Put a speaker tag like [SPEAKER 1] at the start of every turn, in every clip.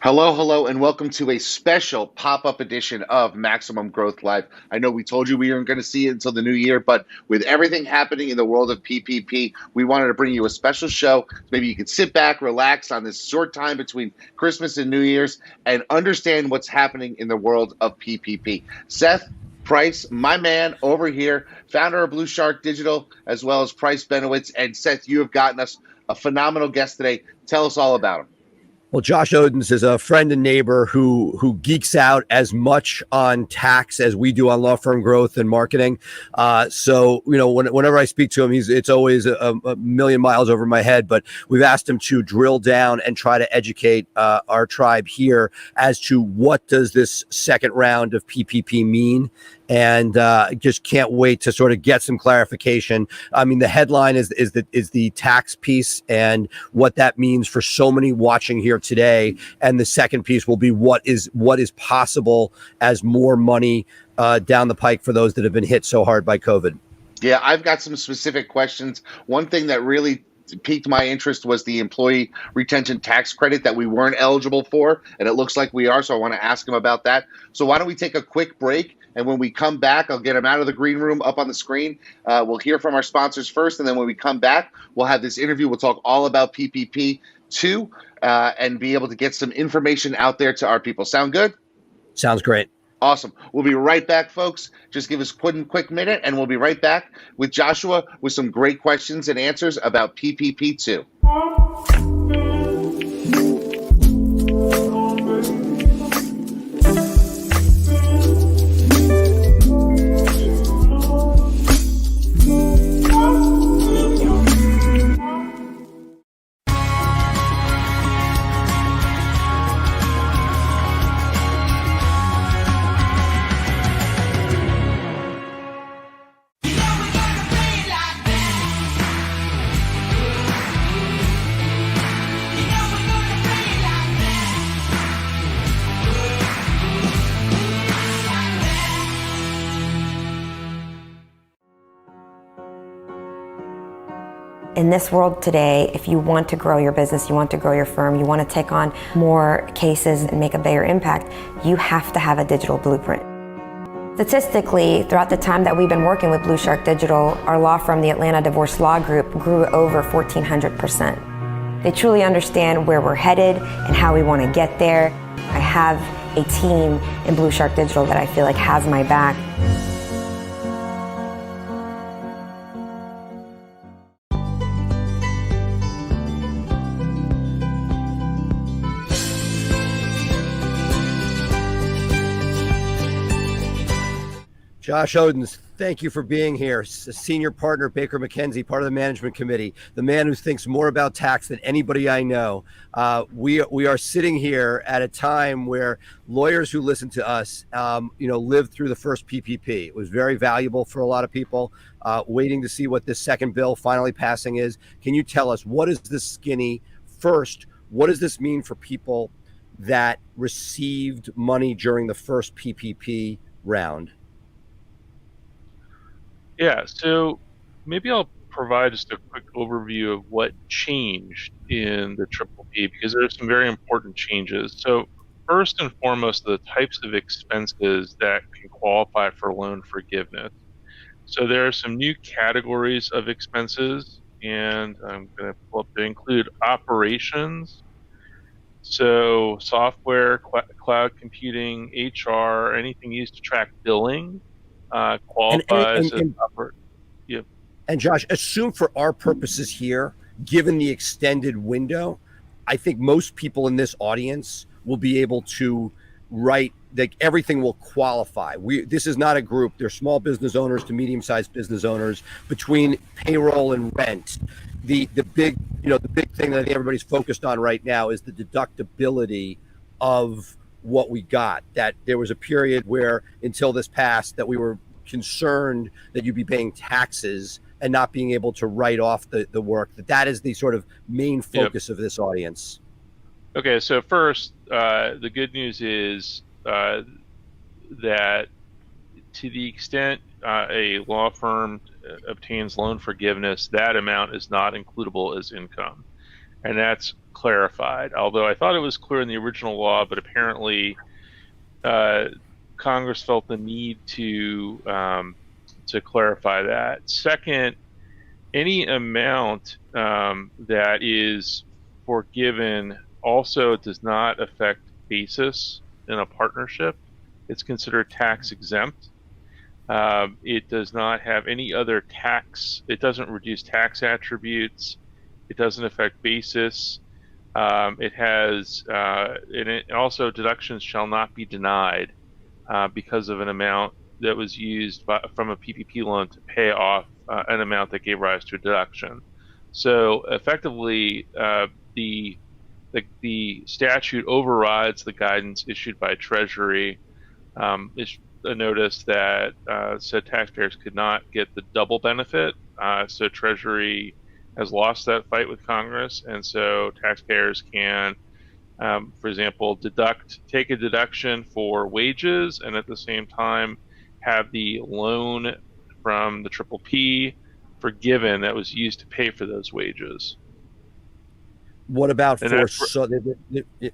[SPEAKER 1] Hello, hello, and welcome to a special pop-up edition of Maximum Growth Live. I know we told you we weren't going to see it until the new year, but with everything happening in the world of PPP, we wanted to bring you a special show. Maybe you can sit back, relax on this short time between Christmas and New Year's, and understand what's happening in the world of PPP. Seth Price, my man over here, founder of Blue Shark Digital, as well as Price Benowitz. And Seth, you have gotten us a phenomenal guest today. Tell us all about him.
[SPEAKER 2] Well, Josh Odintz is a friend and neighbor who geeks out as much on tax as we do on law firm growth and marketing. So, whenever I speak to him, it's always a million miles over my head. But we've asked him to drill down and try to educate our tribe here as to what does this second round of PPP mean. And just can't wait to sort of get some clarification. I mean, the headline is the tax piece and what that means for so many watching here today. And the second piece will be what is possible as more money down the pike for those that have been hit so hard by COVID.
[SPEAKER 1] Yeah, I've got some specific questions. One thing that really piqued my interest was the employee retention tax credit that we weren't eligible for, and it looks like we are, so I want to ask him about that. So why don't we take a quick break, and when we come back, I'll get him out of the green room up on the screen. We'll hear from our sponsors first, and then when we come back, we'll have this interview. We'll talk all about PPP2 and be able to get some information out there to our people. Sound good?
[SPEAKER 2] Sounds great.
[SPEAKER 1] Awesome. We'll be right back, folks. Just give us a quick minute, and we'll be right back with Joshua with some great questions and answers about PPP2.
[SPEAKER 3] In this world today, if you want to grow your business, you want to grow your firm, you want to take on more cases and make a bigger impact, you have to have a digital blueprint. Statistically, throughout the time that we've been working with Blue Shark Digital, our law firm, the Atlanta Divorce Law Group, grew over 1,400%. They truly understand where we're headed and how we want to get there. I have a team in Blue Shark Digital that I feel like has my back.
[SPEAKER 2] Josh Odintz, thank you for being here. Senior partner, Baker McKenzie, part of the management committee, the man who thinks more about tax than anybody I know. We are sitting here at a time where lawyers who listen to us, lived through the first PPP. It was very valuable for a lot of people, waiting to see what this second bill finally passing is. Can you tell us, what is this skinny? First, what does this mean for people that received money during the first PPP round?
[SPEAKER 4] Yeah, so maybe I'll provide just a quick overview of what changed in the Triple P, because there are some very important changes. So first and foremost, the types of expenses that can qualify for loan forgiveness. So there are some new categories of expenses, and I'm going to pull up to include operations. So software, cloud computing, HR, anything used to track billing. Qualifies
[SPEAKER 2] And Josh, assume for our purposes here, given the extended window, I think most people in this audience will be able to write that everything will qualify. This is not a group. They're small business owners to medium-sized business owners. Between payroll and rent, the big thing that I think everybody's focused on right now is the deductibility of what we got. That there was a period where, until this passed, that we were concerned that you'd be paying taxes and not being able to write off the work. That is the sort of main focus of this audience.
[SPEAKER 4] Okay, so first, the good news is that to the extent a law firm obtains loan forgiveness, that amount is not includable as income. and that's clarified. Although I thought it was clear in the original law, but apparently Congress felt the need to clarify that. Second, any amount that is forgiven also does not affect basis in a partnership. It's considered tax exempt. It does not have any other tax. It doesn't reduce tax attributes. It doesn't affect basis. It has, and it also deductions shall not be denied because of an amount that was used from a PPP loan to pay off an amount that gave rise to a deduction. So effectively, the statute overrides the guidance issued by Treasury. It's a notice that said taxpayers could not get the double benefit. So Treasury has lost that fight with Congress, and so taxpayers can, for example, take a deduction for wages, and at the same time have the loan from the PPP forgiven that was used to pay for those wages.
[SPEAKER 2] What about there's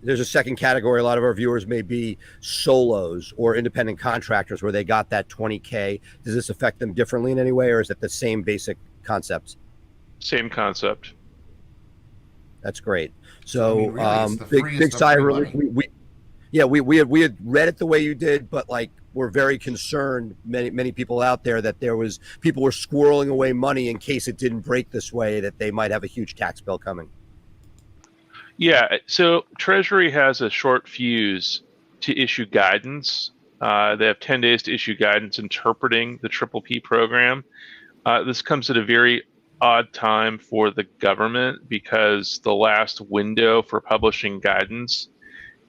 [SPEAKER 2] a second category. A lot of our viewers may be solos or independent contractors where they got that 20K. Does this affect them differently in any way, or is it the same basic concepts?
[SPEAKER 4] Same concept.
[SPEAKER 2] That's great. So big sigh of relief. We had read it the way you did, but like we're very concerned, many people out there, that people were squirreling away money in case it didn't break this way, that they might have a huge tax bill coming.
[SPEAKER 4] Yeah, so Treasury has a short fuse to issue guidance. They have 10 days to issue guidance interpreting the PPP program. This comes at a very odd time for the government because the last window for publishing guidance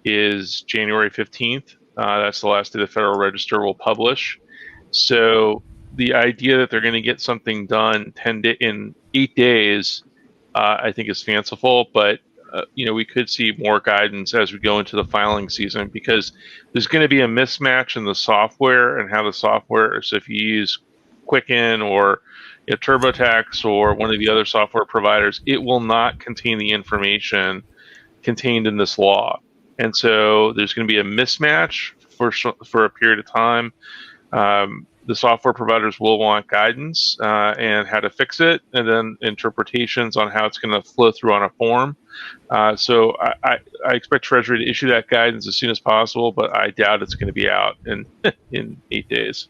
[SPEAKER 4] is January 15th. That's the last day the Federal Register will publish. So the idea that they're going to get something done in 8 days, I think is fanciful, but we could see more guidance as we go into the filing season because there's going to be a mismatch in the software and how the software. So if you use Quicken or TurboTax or one of the other software providers, it will not contain the information contained in this law. And so there's going to be a mismatch for a period of time. The software providers will want guidance and how to fix it, and then interpretations on how it's going to flow through on a form. So I expect Treasury to issue that guidance as soon as possible, but I doubt it's going to be out in 8 days.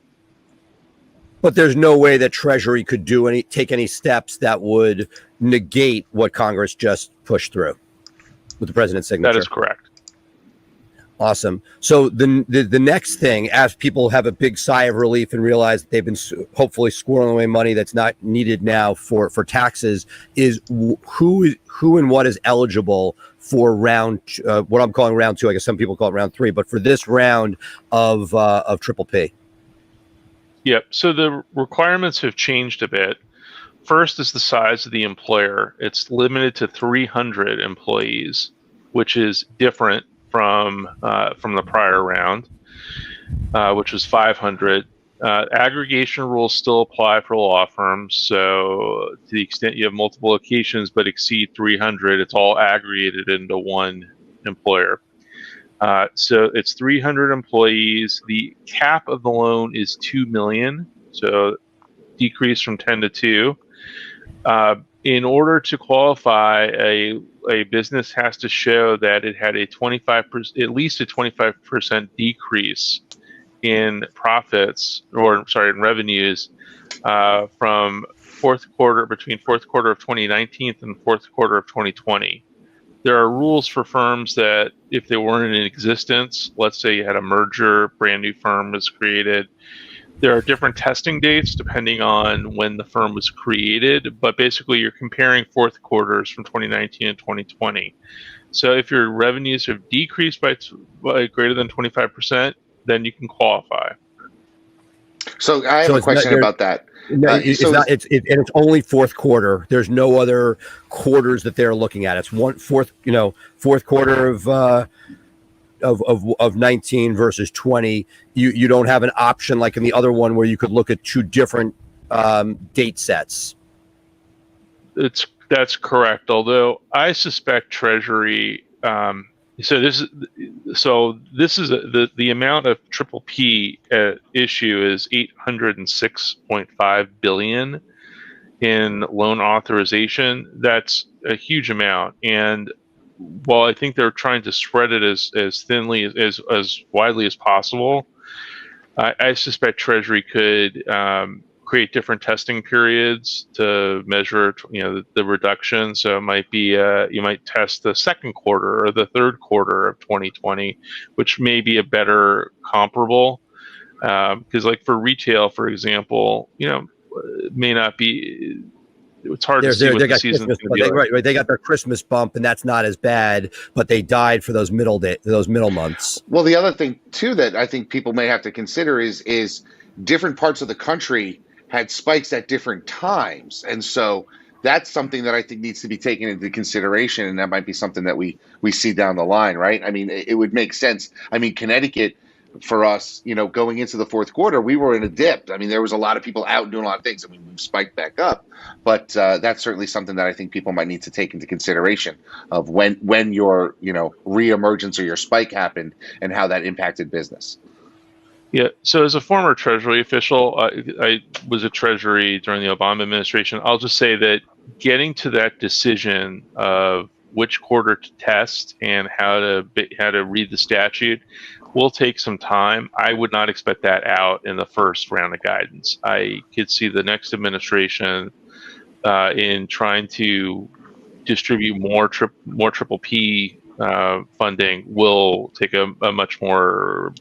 [SPEAKER 2] But there's no way that Treasury could take any steps that would negate what Congress just pushed through with the president's signature.
[SPEAKER 4] That is correct.
[SPEAKER 2] Awesome. So the next thing, as people have a big sigh of relief and realize that they've been hopefully squirreling away money that's not needed now for taxes, is who and what is eligible for round what I'm calling round 2. I guess some people call it round 3, but for this round of PPP.
[SPEAKER 4] Yep. So the requirements have changed a bit. First is the size of the employer. It's limited to 300 employees, which is different from the prior round, which was 500. Aggregation rules still apply for law firms. So to the extent you have multiple locations but exceed 300, it's all aggregated into one employer. So it's 300 employees. The cap of the loan is $2 million, so decrease from 10 to 2. In order to qualify, a business has to show that it had at least a 25% decrease in profits, in revenues from between fourth quarter of 2019 and fourth quarter of 2020. There are rules for firms that if they weren't in existence, let's say you had a merger, brand new firm was created, there are different testing dates depending on when the firm was created, but basically you're comparing fourth quarters from 2019 and 2020. So if your revenues have decreased by greater than 25%, then you can qualify.
[SPEAKER 1] So I have a question about that.
[SPEAKER 2] No, it's only fourth quarter. There's no other quarters that they're looking at. It's fourth quarter of 19 versus 20. You don't have an option like in the other one where you could look at two different date sets.
[SPEAKER 4] It's That's correct. Although I suspect Treasury. This is the amount of triple P issue is $806.5 billion in loan authorization. That's a huge amount, and while I think they're trying to spread it as thinly as widely as possible, I suspect Treasury could create different testing periods to measure, the reduction. So it might be you might test the second quarter or the third quarter of 2020, which may be a better comparable. Because like for retail, for example, it may not be. It's hard to see what the season's going to be like.
[SPEAKER 2] Right. They got their Christmas bump, and that's not as bad, but they died for those middle months.
[SPEAKER 1] Well, the other thing too that I think people may have to consider is different parts of the country had spikes at different times, and so that's something that I think needs to be taken into consideration, and that might be something that we see down the line, right? I mean, it would make sense. I mean, Connecticut, for us, going into the fourth quarter, we were in a dip. I mean, there was a lot of people out doing a lot of things. I mean, we've spiked back up, but that's certainly something that I think people might need to take into consideration of when your reemergence or your spike happened and how that impacted business.
[SPEAKER 4] Yeah. So as a former Treasury official, I was at Treasury during the Obama administration. I'll just say that getting to that decision of which quarter to test and how to read the statute will take some time. I would not expect that out in the first round of guidance. I could see the next administration in trying to distribute more triple P funding will take a much more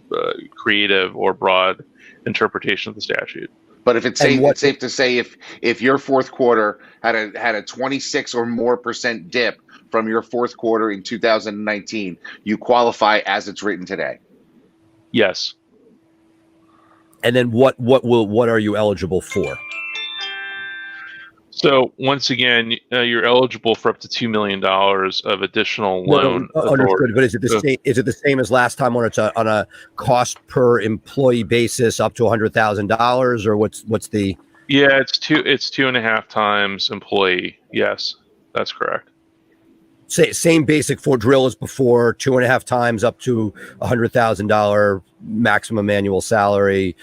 [SPEAKER 4] creative or broad interpretation of the statute.
[SPEAKER 1] But if it's safe to say if your fourth quarter had a 26 or more % dip from your fourth quarter in 2019, you qualify as it's written today.
[SPEAKER 4] Yes.
[SPEAKER 2] And then what are you eligible for?
[SPEAKER 4] So once again, you're eligible for up to $2 million of additional loan.
[SPEAKER 2] Understood. But is it the same as last time when it's on a cost per employee basis up to $100,000, or what's the?
[SPEAKER 4] Yeah, it's 2.5 times employee. Yes, that's correct.
[SPEAKER 2] Same basic for drill as before, 2.5 times up to $100,000 maximum annual salary.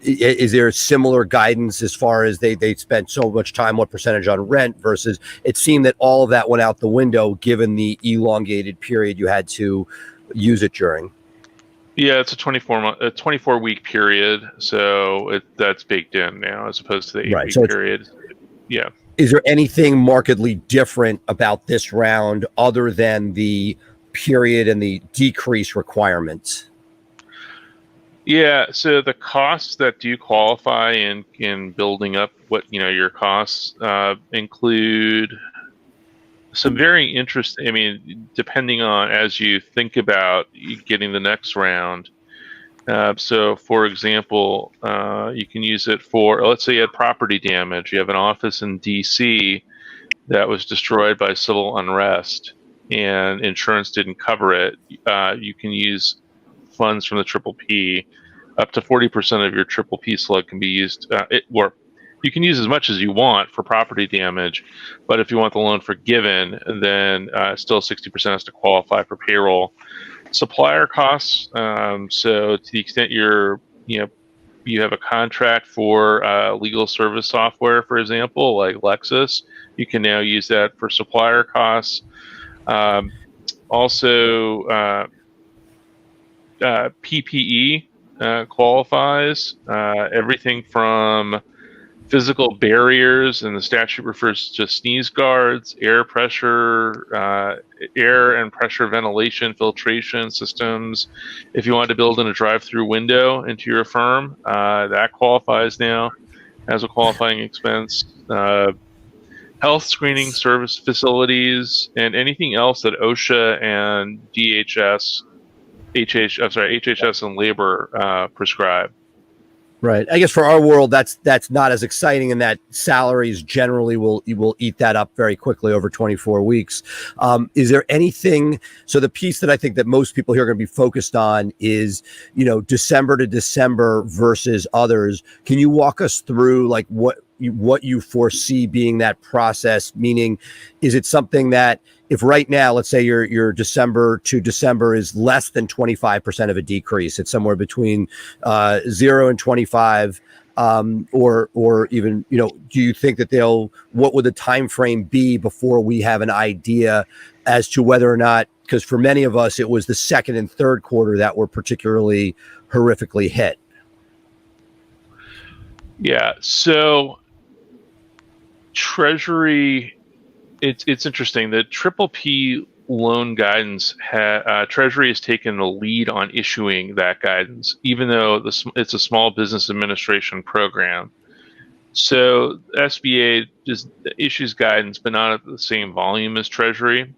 [SPEAKER 2] Is there similar guidance as far as they spent so much time, what percentage on rent versus? It seemed that all of that went out the window given the elongated period you had to use it during.
[SPEAKER 4] Yeah, it's a 24-week period, so that's baked in now as opposed to the 8-week period. Yeah.
[SPEAKER 2] Is there anything markedly different about this round other than the period and the decrease requirements?
[SPEAKER 4] Yeah, so the costs that do qualify in building up what your costs include some very interesting. I mean, depending on as you think about getting the next round. So, for example, you can use it for, let's say you had property damage. You have an office in D.C. that was destroyed by civil unrest and insurance didn't cover it. You can use funds from the Triple P. Up to 40% of your Triple P slug can be used, or you can use as much as you want for property damage. But if you want the loan forgiven, then still 60% has to qualify for payroll. Supplier costs. So to the extent you have a contract for legal service software, for example, like Lexis, you can now use that for supplier costs. Also, PPE qualifies. Everything from physical barriers, and the statute refers to sneeze guards, air and pressure ventilation filtration systems. If you wanted to build in a drive-through window into your firm, that qualifies now as a qualifying expense. Health screening service facilities and anything else that OSHA and HHS and labor prescribe.
[SPEAKER 2] Right. I guess for our world, that's not as exciting, in that salaries generally will eat that up very quickly over 24 weeks. Is there anything? So the piece that I think that most people here are going to be focused on is, December to December versus others. Can you walk us through like what what you foresee being that process? Meaning, is it something that if right now, let's say your December to December is less than 25% of a decrease, it's somewhere between 0 and 25, or even, do you think that what would the time frame be before we have an idea as to whether or not, because for many of us, it was the second and third quarter that were particularly horrifically hit?
[SPEAKER 4] Yeah. So Treasury, it's interesting. The PPP loan guidance, Treasury has taken the lead on issuing that guidance, even though it's a Small Business Administration program. So SBA just issues guidance, but not at the same volume as Treasury.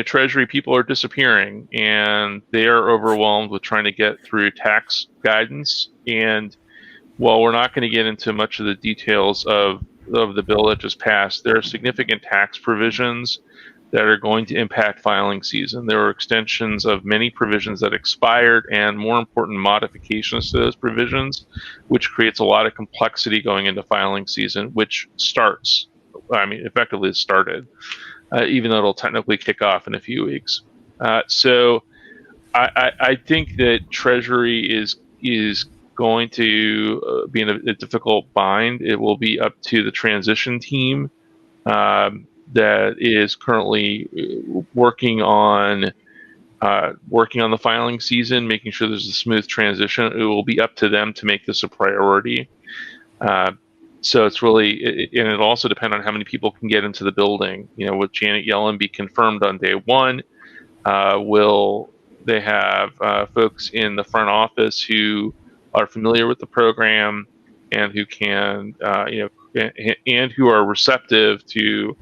[SPEAKER 4] Treasury people are disappearing, and they are overwhelmed with trying to get through tax guidance. And while we're not going to get into much of the details of the bill that just passed, there are significant tax provisions that are going to impact filing season. There are extensions of many provisions that expired, and more important, modifications to those provisions, which creates a lot of complexity going into filing season, which starts. Effectively it started, even though it'll technically kick off in a few weeks. So I think that Treasury is going to be in a difficult bind. It will be up to the transition team that is currently working on the filing season, making sure there's a smooth transition. It will be up to them to make this a priority. So it's really, and it'll also depend on how many people can get into the building. Will Janet Yellen be confirmed on day one? Will they have folks in the front office who are familiar with the program and who can, and who are receptive to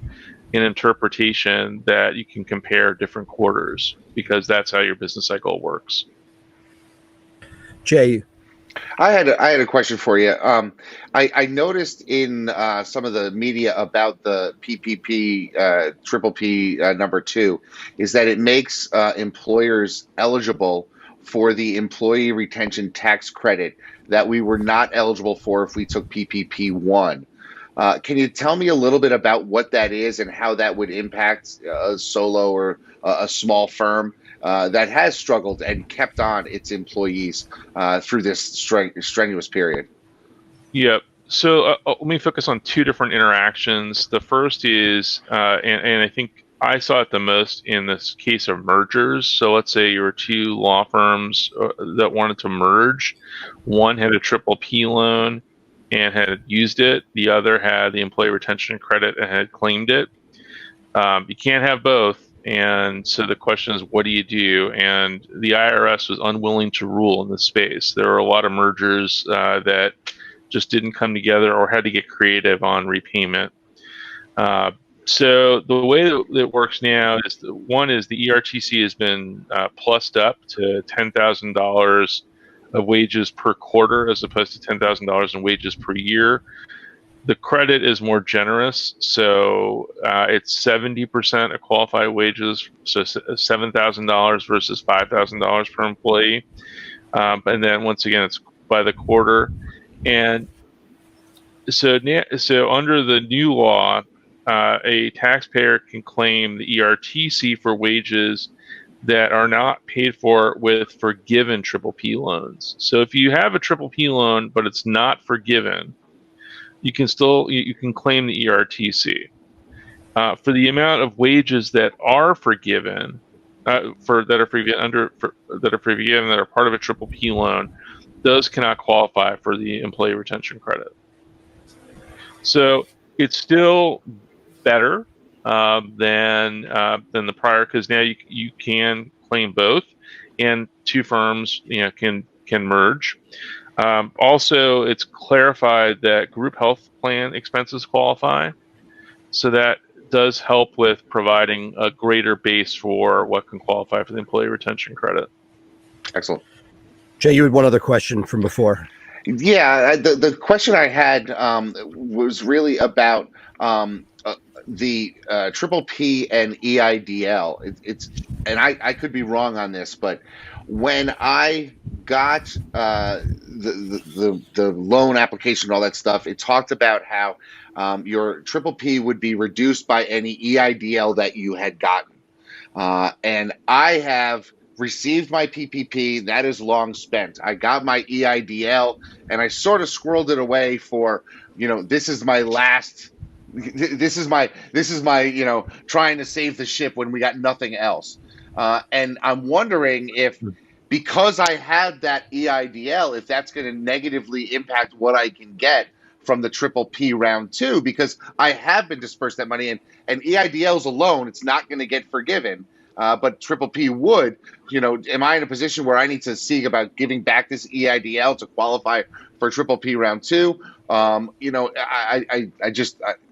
[SPEAKER 4] an interpretation that you can compare different quarters, because that's how your business cycle works.
[SPEAKER 2] Jay,
[SPEAKER 1] I had a question for you. I noticed in some of the media about the PPP number 2 is that it makes employers eligible for the employee retention tax credit that we were not eligible for if we took PPP1. Can you tell me a little bit about what that is and how that would impact a solo or a small firm that has struggled and kept on its employees through this strenuous period?
[SPEAKER 4] Yep. So let me focus on two different interactions. The first is, and I think I saw it the most in this case of mergers. So let's say you were two law firms that wanted to merge. One had a PPP loan and had used it. The other had the employee retention credit and had claimed it. You can't have both. And so the question is, what do you do? And the IRS was unwilling to rule in this space. There were a lot of mergers that just didn't come together or had to get creative on repayment. So the way that it works now is, one is the ERTC has been plussed up to $10,000 of wages per quarter as opposed to $10,000 in wages per year. The credit is more generous, so it's 70% of qualified wages, so $7,000 versus $5,000 per employee. And then once again, it's by the quarter. And so under the new law, a taxpayer can claim the ERTC for wages that are not paid for with forgiven PPP loans. So if you have a PPP loan but it's not forgiven, you can claim the ERTC for the amount of wages that are forgiven, that are part of a PPP loan. Those cannot qualify for the employee retention credit. So it's still better than the prior, because now you can claim both, and two firms can merge. Also, it's clarified that group health plan expenses qualify, so that does help with providing a greater base for what can qualify for the employee retention credit.
[SPEAKER 1] Excellent.
[SPEAKER 2] Jay, you had one other question from before.
[SPEAKER 1] Yeah, the question I had was really about the PPP and EIDL. And I could be wrong on this, but when I got the loan application, all that stuff, it talked about how your triple P would be reduced by any EIDL that you had gotten. And I have received my PPP. That is long spent. I got my EIDL, and I sort of squirreled it away for, this is my last. This is my trying to save the ship when we got nothing else. And I'm wondering if, because I had that EIDL, if that's going to negatively impact what I can get from the triple P round 2, because I have been dispersed that money, and EIDLs alone, it's not going to get forgiven. But triple P would, am I in a position where I need to seek about giving back this EIDL to qualify for triple P round 2?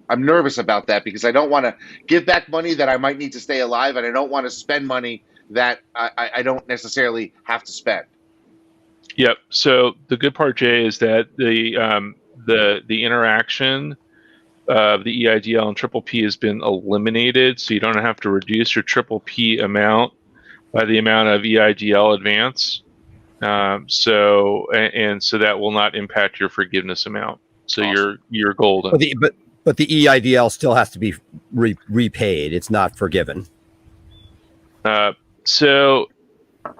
[SPEAKER 1] I'm nervous about that, because I don't want to give back money that I might need to stay alive, and I don't want to spend money that I don't necessarily have to spend.
[SPEAKER 4] Yep. So the good part, Jay, is that the interaction of the EIDL and triple P has been eliminated, so you don't have to reduce your triple P amount by the amount of EIDL advance. So that will not impact your forgiveness amount. So awesome. You're golden.
[SPEAKER 2] But the EIDL still has to be repaid. It's not forgiven.
[SPEAKER 4] So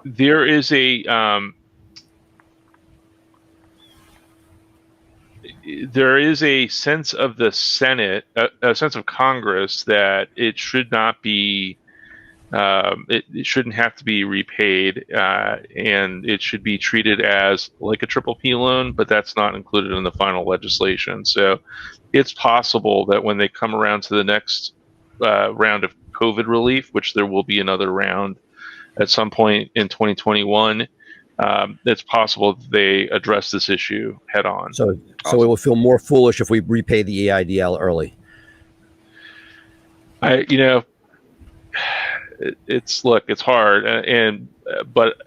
[SPEAKER 4] there is a sense of the Senate, a sense of Congress, that it should not be, it shouldn't have to be repaid, and it should be treated as like a triple P loan, but that's not included in the final legislation. So it's possible that when they come around to the next round of COVID relief, which there will be another round at some point in 2021, it's possible that they address this issue head on.
[SPEAKER 2] So it will feel more foolish if we repay the EIDL early.
[SPEAKER 4] It's hard, but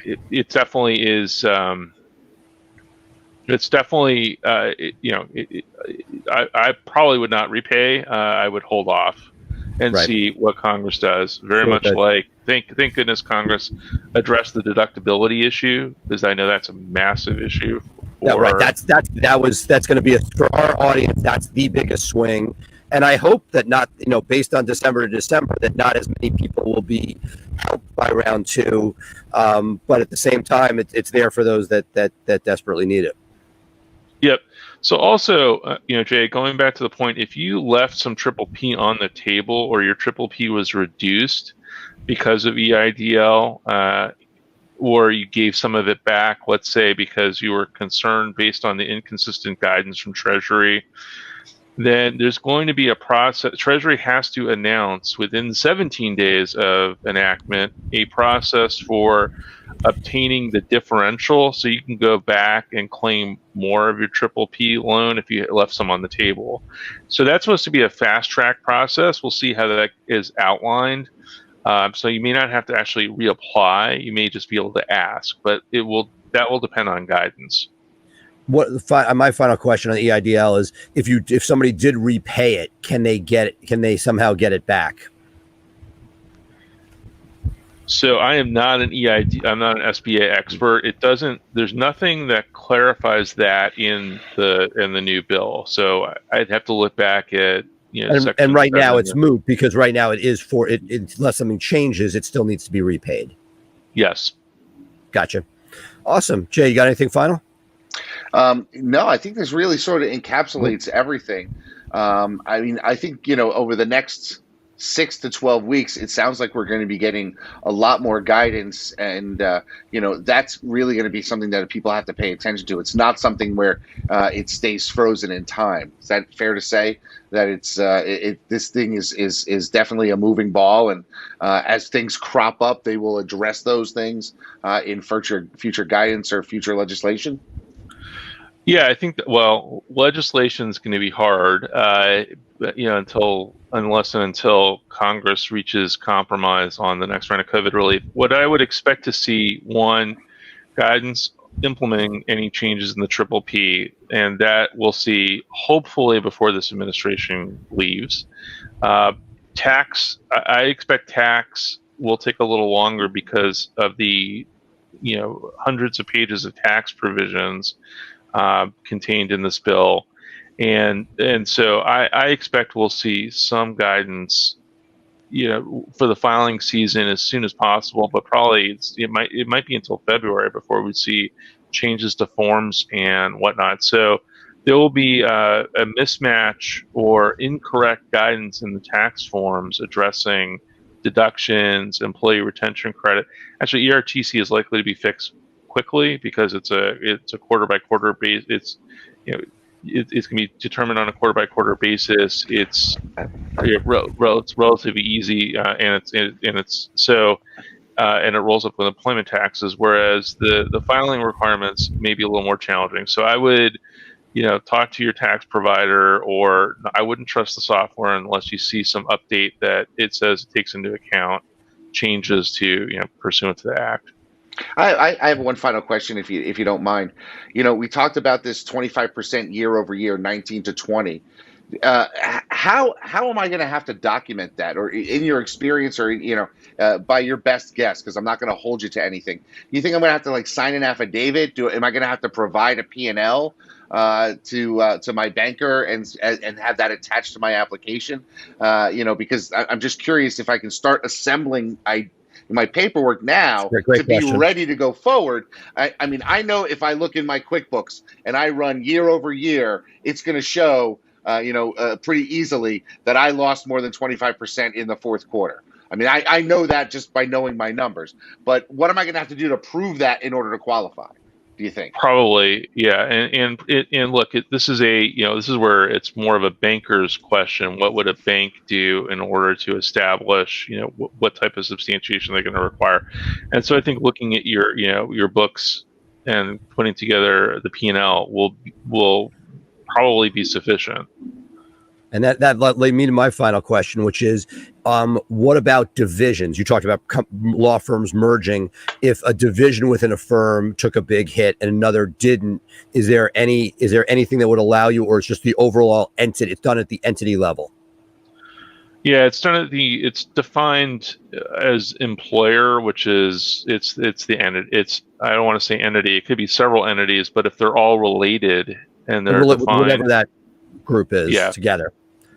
[SPEAKER 4] it definitely is. It's definitely, I probably would not repay. I would hold off and see what Congress does. Very much like, thank goodness Congress addressed the deductibility issue, because I know that's a massive issue.
[SPEAKER 2] That's going to be for our audience. That's the biggest swing, and I hope that not, based on December to December, that not as many people will be helped by round 2. But at the same time, it's there for those that desperately need it.
[SPEAKER 4] Yep. So also, Jay, going back to the point, if you left some triple P on the table, or your triple P was reduced because of EIDL, or you gave some of it back, let's say because you were concerned based on the inconsistent guidance from Treasury, then there's going to be a process. Treasury has to announce within 17 days of enactment a process for obtaining the differential, so you can go back and claim more of your triple P loan if you left some on the table. So that's supposed to be a fast track process. We'll see how that is outlined. So you may not have to actually reapply. You may just be able to ask, but that will depend on guidance.
[SPEAKER 2] My final question on the EIDL is, if somebody did repay it, can they somehow get it back?
[SPEAKER 4] So I am not I'm not an SBA expert. There's nothing that clarifies that in the new bill. So I'd have to look back at,
[SPEAKER 2] and right now it's moot, because right now it is unless something changes, it still needs to be repaid.
[SPEAKER 4] Yes.
[SPEAKER 2] Gotcha. Awesome. Jay, you got anything final?
[SPEAKER 1] No, I think this really sort of encapsulates everything. I think, over the next 6 to 12 weeks, it sounds like we're going to be getting a lot more guidance, and that's really going to be something that people have to pay attention to. It's not something where it stays frozen in time. Is that fair to say that this thing is definitely a moving ball, and as things crop up, they will address those things in future guidance or future legislation?
[SPEAKER 4] Yeah, I think that, legislation is going to be hard, unless and until Congress reaches compromise on the next round of COVID relief. What I would expect to see, one, guidance implementing any changes in the triple P, and that we'll see hopefully before this administration leaves. Tax, I expect tax will take a little longer because of the hundreds of pages of tax provisions contained in this bill, and so I expect we'll see some guidance, for the filing season as soon as possible. But probably it might be until February before we see changes to forms and whatnot. So there will be a mismatch or incorrect guidance in the tax forms addressing deductions, employee retention credit. Actually, ERTC is likely to be fixed quickly because it's a quarter by quarter base. It's it's going to be determined on a quarter by quarter basis. It's relatively easy, and it rolls up with employment taxes. Whereas the filing requirements may be a little more challenging. So I would, talk to your tax provider, or I wouldn't trust the software unless you see some update that it says it takes into account changes to pursuant to the act.
[SPEAKER 1] I have one final question, if you don't mind. We talked about this 25% year over year, 19 to 20. How am I going to have to document that, or in your experience, or by your best guess? Because I'm not going to hold you to anything. You think I'm going to have to sign an affidavit? Am I going to have to provide a P&L to my banker and have that attached to my application? Because I'm just curious if I can start assembling my paperwork now to be ready to go forward. I know if I look in my QuickBooks and I run year over year, it's going to show, pretty easily that I lost more than 25% in the fourth quarter. I know that just by knowing my numbers. But what am I going to have to do to prove that in order to qualify, do you think?
[SPEAKER 4] Probably, yeah. And look, this is where it's more of a banker's question. What would a bank do in order to establish, what type of substantiation they're going to require? And so I think looking at your books and putting together the P&L will probably be sufficient.
[SPEAKER 2] And that led me to my final question, which is, what about divisions? You talked about law firms merging. If a division within a firm took a big hit and another didn't, is there anything that would allow you, or it's just the overall entity? It's done at the entity level.
[SPEAKER 4] Yeah, it's defined as employer, which is it's the entity. I don't want to say entity. It could be several entities, but if they're all related and they're defined,
[SPEAKER 2] whatever that group is, together.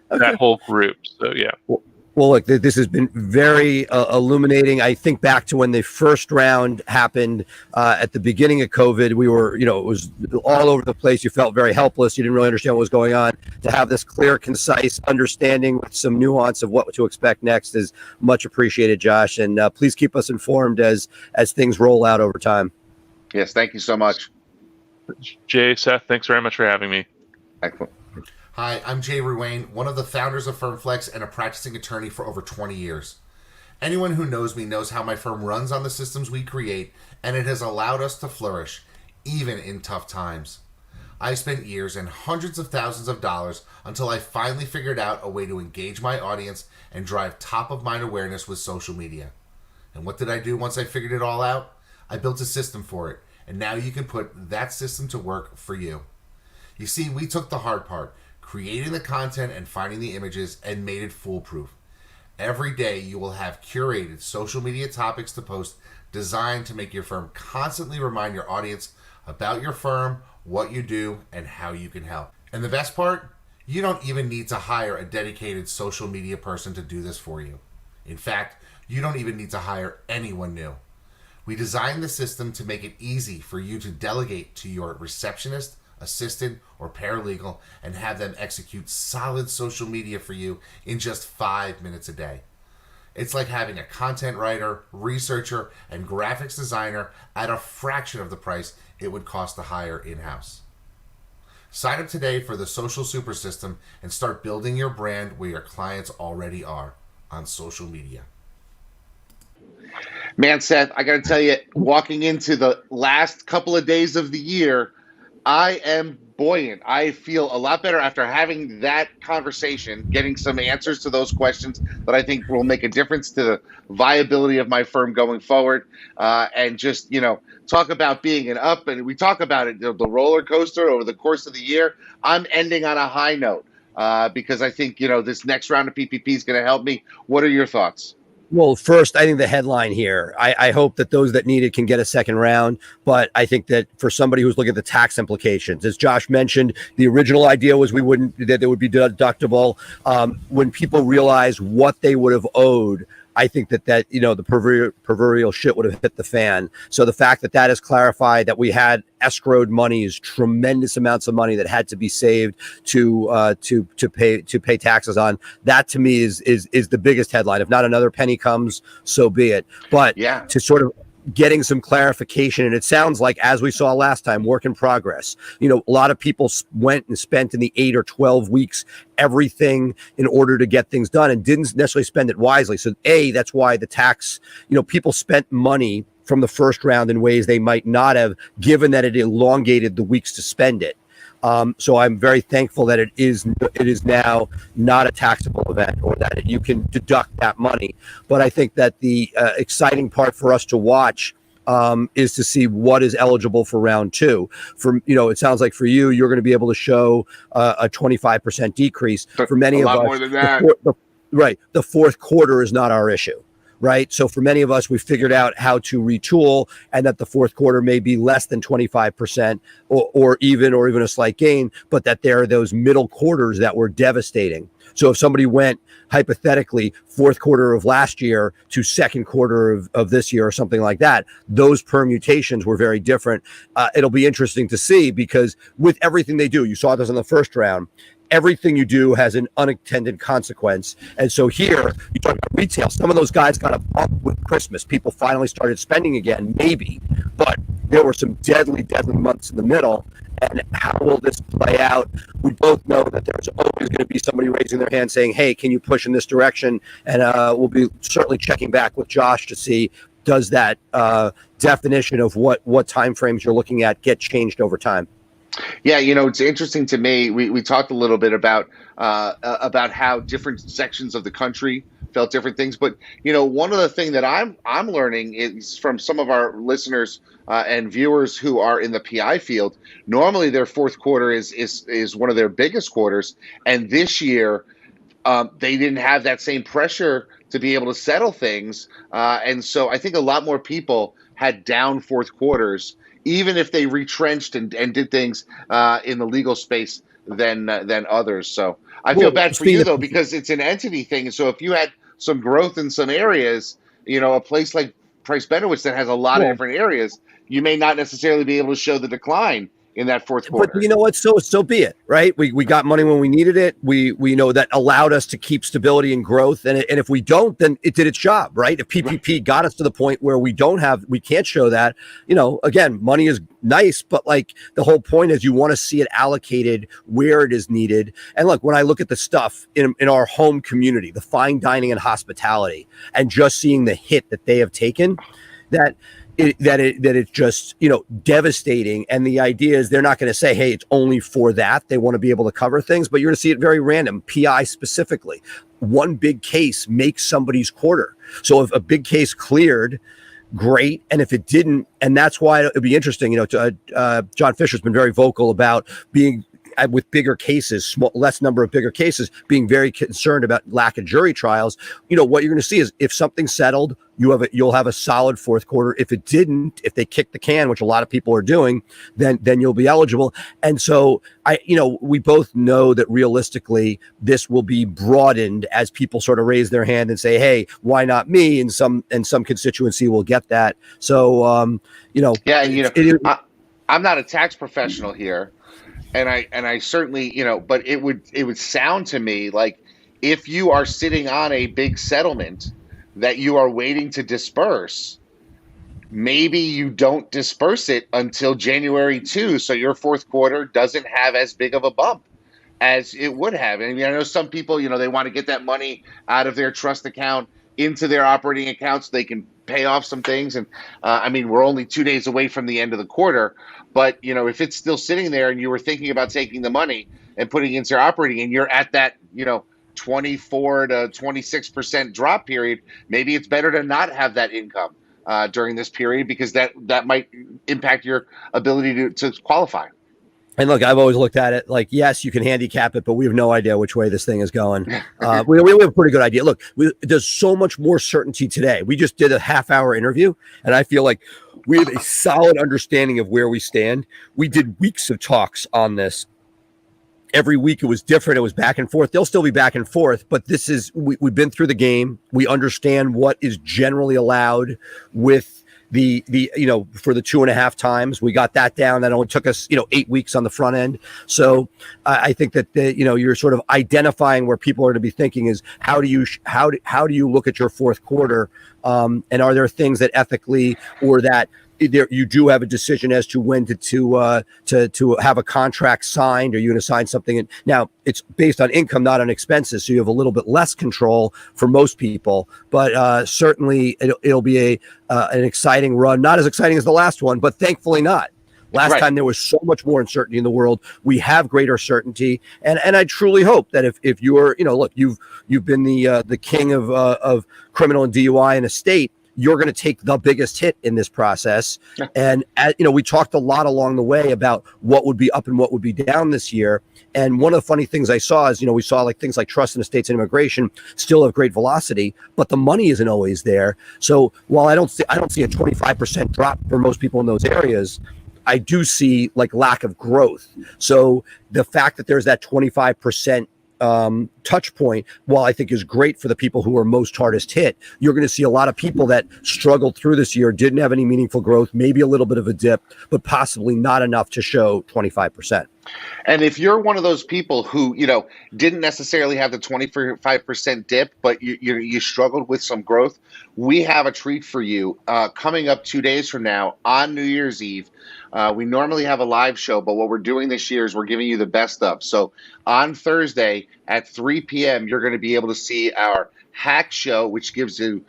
[SPEAKER 2] Okay.
[SPEAKER 4] That whole group. So yeah.
[SPEAKER 2] Well, look, this has been very illuminating. I think back to when the first round happened at the beginning of COVID. We were, it was all over the place. You felt very helpless. You didn't really understand what was going on. To have this clear, concise understanding with some nuance of what to expect next is much appreciated, Josh. And please keep us informed as things roll out over time.
[SPEAKER 1] Yes, thank you so much.
[SPEAKER 4] Jay, Seth, thanks very much for having me.
[SPEAKER 1] Excellent.
[SPEAKER 5] Hi, I'm Jay Ruane, one of the founders of FirmFlex and a practicing attorney for over 20 years. Anyone who knows me knows how my firm runs on the systems we create, and it has allowed us to flourish, even in tough times. I spent years and hundreds of thousands of dollars until I finally figured out a way to engage my audience and drive top-of-mind awareness with social media. And what did I do once I figured it all out? I built a system for it, and now you can put that system to work for you. You see, we took the hard part, creating the content and finding the images, and made it foolproof. Every day you will have curated social media topics to post designed to make your firm constantly remind your audience about your firm, what you do, and how you can help. And the best part? You don't even need to hire a dedicated social media person to do this for you. In fact, you don't even need to hire anyone new. We designed the system to make it easy for you to delegate to your receptionist, assistant, or paralegal and have them execute solid social media for you in just 5 minutes a day. It's like having a content writer, researcher, and graphics designer at a fraction of the price it would cost to hire in-house. Sign up today for the Social Super System and start building your brand where your clients already are, on social media.
[SPEAKER 1] Man, Seth, I got to tell you, walking into the last couple of days of the year, I am buoyant. I feel a lot better after having that conversation, getting some answers to those questions that I think will make a difference to the viability of my firm going forward. And just, talk about being an up, and we talk about it, the roller coaster over the course of the year. I'm ending on a high note because I think, this next round of PPP is going to help me. What are your thoughts?
[SPEAKER 2] Well, first, I think the headline here, I hope that those that need it can get a second round. But I think that for somebody who's looking at the tax implications, as Josh mentioned, the original idea was that it would be deductible. When people realize what they would have owed, I think that the proverbial shit would have hit the fan. So the fact that is clarified, that we had escrowed monies, tremendous amounts of money that had to be saved to pay taxes on, that to me is the biggest headline. If not another penny comes, so be it. But
[SPEAKER 1] Yeah.
[SPEAKER 2] to sort of getting some clarification, and it sounds like, as we saw last time, work in progress. A lot of people went and spent in the 8 or 12 weeks everything in order to get things done and didn't necessarily spend it wisely. So that's why the tax, people spent money from the first round in ways they might not have, given that it elongated the weeks to spend it. So I'm very thankful that it is now not a taxable event, or that you can deduct that money. But I think that the exciting part for us to watch is to see what is eligible for round two. It sounds like for you, you're going to be able to show a 25% decrease. For many of us,
[SPEAKER 1] more than that.
[SPEAKER 2] The fourth quarter is not our issue. Right. So for many of us, we figured out how to retool, and that the fourth quarter may be less than 25% or even a slight gain, but that there are those middle quarters that were devastating. So if somebody went hypothetically fourth quarter of last year to second quarter of this year or something like that, those permutations were very different. It'll be interesting to see, because with everything they do, you saw this in the first round, everything you do has an unintended consequence. And so here, you talk about retail. Some of those guys got a bump with Christmas. People finally started spending again, maybe. But there were some deadly, deadly months in the middle. And how will this play out? We both know that there's always going to be somebody raising their hand saying, hey, can you push in this direction? And we'll be certainly checking back with Josh to see, does that definition of what timeframes you're looking at get changed over time?
[SPEAKER 1] Yeah, it's interesting to me. We talked a little bit about how different sections of the country felt different things. But one of the things that I'm learning is from some of our listeners and viewers who are in the PI field. Normally, their fourth quarter is one of their biggest quarters, and this year they didn't have that same pressure to be able to settle things, and so I think a lot more people had down fourth quarters, even if they retrenched and did things in the legal space than others. So I feel bad for you, though, because it's an entity thing. So if you had some growth in some areas, a place like Price Benowitz that has a lot of different areas, you may not necessarily be able to show the decline in that fourth quarter.
[SPEAKER 2] But you know what? So be it, right? We got money when we needed it. We know that allowed us to keep stability and growth. And if we don't, then it did its job, right? If PPP got us to the point where we can't show that, again, money is nice, but like the whole point is you want to see it allocated where it is needed. And look, when I look at the stuff in our home community, the fine dining and hospitality, and just seeing the hit that they have taken, it's just devastating. And the idea is they're not going to say, hey, it's only for that. They want to be able to cover things, but you're going to see it very random. PI specifically, one big case makes somebody's quarter. So if a big case cleared, great. And if it didn't, and that's why it'd be interesting. John Fisher's been very vocal about being, with bigger cases, less number of bigger cases, being very concerned about lack of jury trials. What you're going to see is if something settled, you'll have a solid fourth quarter. If it didn't, if they kick the can, which a lot of people are doing, then you'll be eligible. And so we both know that realistically this will be broadened as people sort of raise their hand and say, hey, why not me? And some constituency will get that. So I'm
[SPEAKER 1] not a tax professional here. And I certainly, but it would sound to me like if you are sitting on a big settlement that you are waiting to disperse, maybe you don't disperse it until January 2, so your fourth quarter doesn't have as big of a bump as it would have. I mean, I know some people, they want to get that money out of their trust account into their operating account so they can pay off some things. And we're only 2 days away from the end of the quarter. But, if it's still sitting there and you were thinking about taking the money and putting it into your operating and you're at that, 24 to 26% drop period, maybe it's better to not have that income during this period, because that might impact your ability to qualify.
[SPEAKER 2] And look, I've always looked at it like, yes, you can handicap it, but we have no idea which way this thing is going. We have a pretty good idea. Look, there's so much more certainty today. We just did a half-hour interview, and I feel like we have a solid understanding of where we stand. We did weeks of talks on this. Every week it was different. It was back and forth. They'll still be back and forth, but this is, we've been through the game. We understand what is generally allowed with the for the 2.5 times. We got that down. That only took us 8 weeks on the front end. So I think that you're sort of identifying where people are to be thinking is how do you look at your fourth quarter, and are there things that ethically or that there you do have a decision as to when to have a contract signed. Are you going to sign something? And now it's based on income, not on expenses, so you have a little bit less control for most people. But certainly it'll be an exciting run. Not as exciting as the last one, but thankfully not. Last time there was so much more uncertainty in the world. We have greater certainty, and I truly hope that if you're look, you've been the king of criminal and DUI in a state. You're going to take the biggest hit in this process. And, we talked a lot along the way about what would be up and what would be down this year. And one of the funny things I saw is, we saw like things like trust and estates and immigration still have great velocity, but the money isn't always there. So while I don't see a 25% drop for most people in those areas, I do see like lack of growth. So the fact that there's that 25% touch point, while I think is great for the people who are most hardest hit, you're going to see a lot of people that struggled through this year, didn't have any meaningful growth, maybe a little bit of a dip, but possibly not enough to show 25%.
[SPEAKER 1] And if you're one of those people who, didn't necessarily have the 25% dip, but you struggled with some growth, we have a treat for you coming up 2 days from now on New Year's Eve. We normally have a live show, but what we're doing this year is we're giving you the best of. So on Thursday at 3 p.m., you're going to be able to see our hack show, which gives you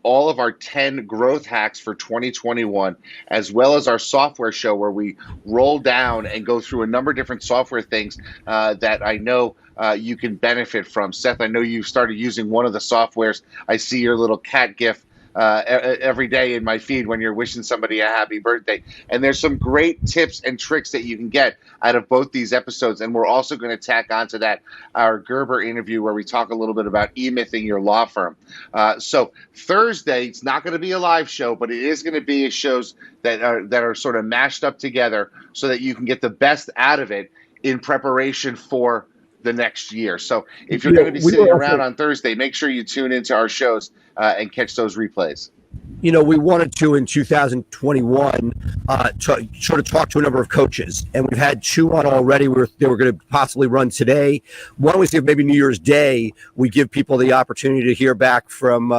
[SPEAKER 1] all of our 10 growth hacks for 2021, as well as our software show where we roll down and go through a number of different software things that I know you can benefit from. Seth, I know you've started using one of the softwares. I see your little cat gif every day in my feed when you're wishing somebody a happy birthday. And there's some great tips and tricks that you can get out of both these episodes. And we're also going to tack onto that our Gerber interview where we talk a little bit about e-mything your law firm. So Thursday, it's not going to be a live show, but it is going to be shows that are sort of mashed up together so that you can get the best out of it in preparation for the next year. So if you're going to be sitting around on Thursday, make sure you tune into our shows and catch those replays.
[SPEAKER 2] We wanted to in 2021 to sort of talk to a number of coaches, and we've had 2 on already. They were going to possibly run today. Why don't we see if maybe New Year's Day we give people the opportunity to hear back from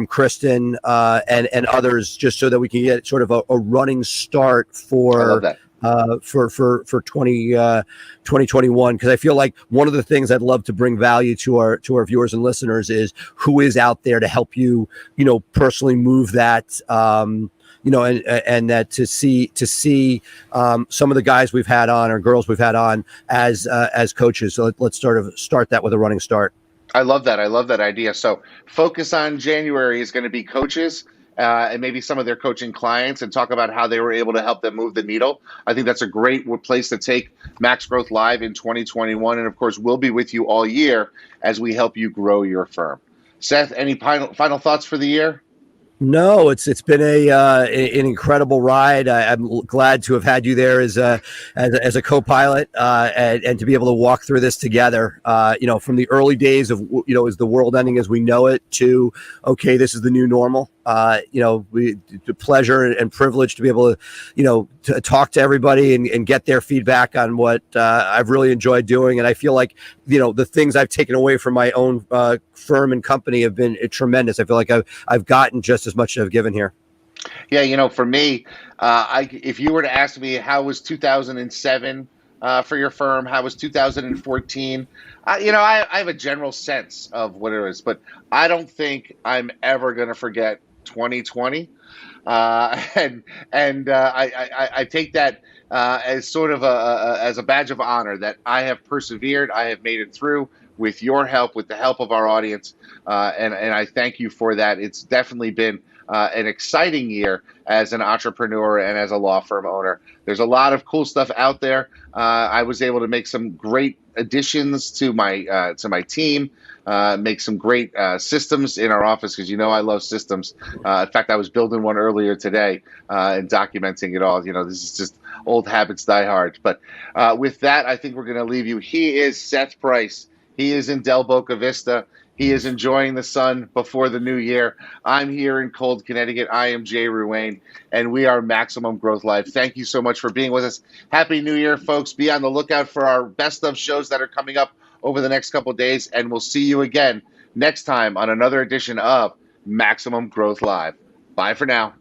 [SPEAKER 2] Kristen and others, just so that we can get sort of a running start for.
[SPEAKER 1] I love that.
[SPEAKER 2] For 2021, because I feel like one of the things I'd love to bring value to our viewers and listeners is who is out there to help you, personally move that, and that to see some of the guys we've had on or girls we've had on as coaches. So let's start that with a running start.
[SPEAKER 1] I love that. I love that idea. So focus on January is going to be coaches. And maybe some of their coaching clients, and talk about how they were able to help them move the needle. I think that's a great place to take Max Growth Live in 2021. And of course, we'll be with you all year as we help you grow your firm. Seth, any final thoughts for the year?
[SPEAKER 2] No, it's been an incredible ride. I'm glad to have had you there as a co-pilot and to be able to walk through this together. From the early days of is the world ending as we know it to okay, this is the new normal. The pleasure and privilege to be able to to talk to everybody and get their feedback on what I've really enjoyed doing. And I feel like the things I've taken away from my own firm and company have been tremendous. I feel like I've gotten just as much as I've given here.
[SPEAKER 1] Yeah, for me, if you were to ask me how was 2007 for your firm, how was 2014, I have a general sense of what it is, but I don't think I'm ever going to forget 2020. I take that as sort of as a badge of honor that I have persevered, I have made it through. with your help, with the help of our audience, and I thank you for that. It's definitely been an exciting year as an entrepreneur and as a law firm owner. There's a lot of cool stuff out there. I was able to make some great additions to my team, make some great systems in our office, because I love systems. In fact, I was building one earlier today and documenting it all. This is just old habits die hard. But with that, I think we're going to leave you. He is Seth Price. He is in Del Boca Vista. He is enjoying the sun before the new year. I'm here in cold Connecticut. I am Jay Ruane, and we are Maximum Growth Live. Thank you so much for being with us. Happy New Year, folks. Be on the lookout for our best of shows that are coming up over the next couple of days, and we'll see you again next time on another edition of Maximum Growth Live. Bye for now.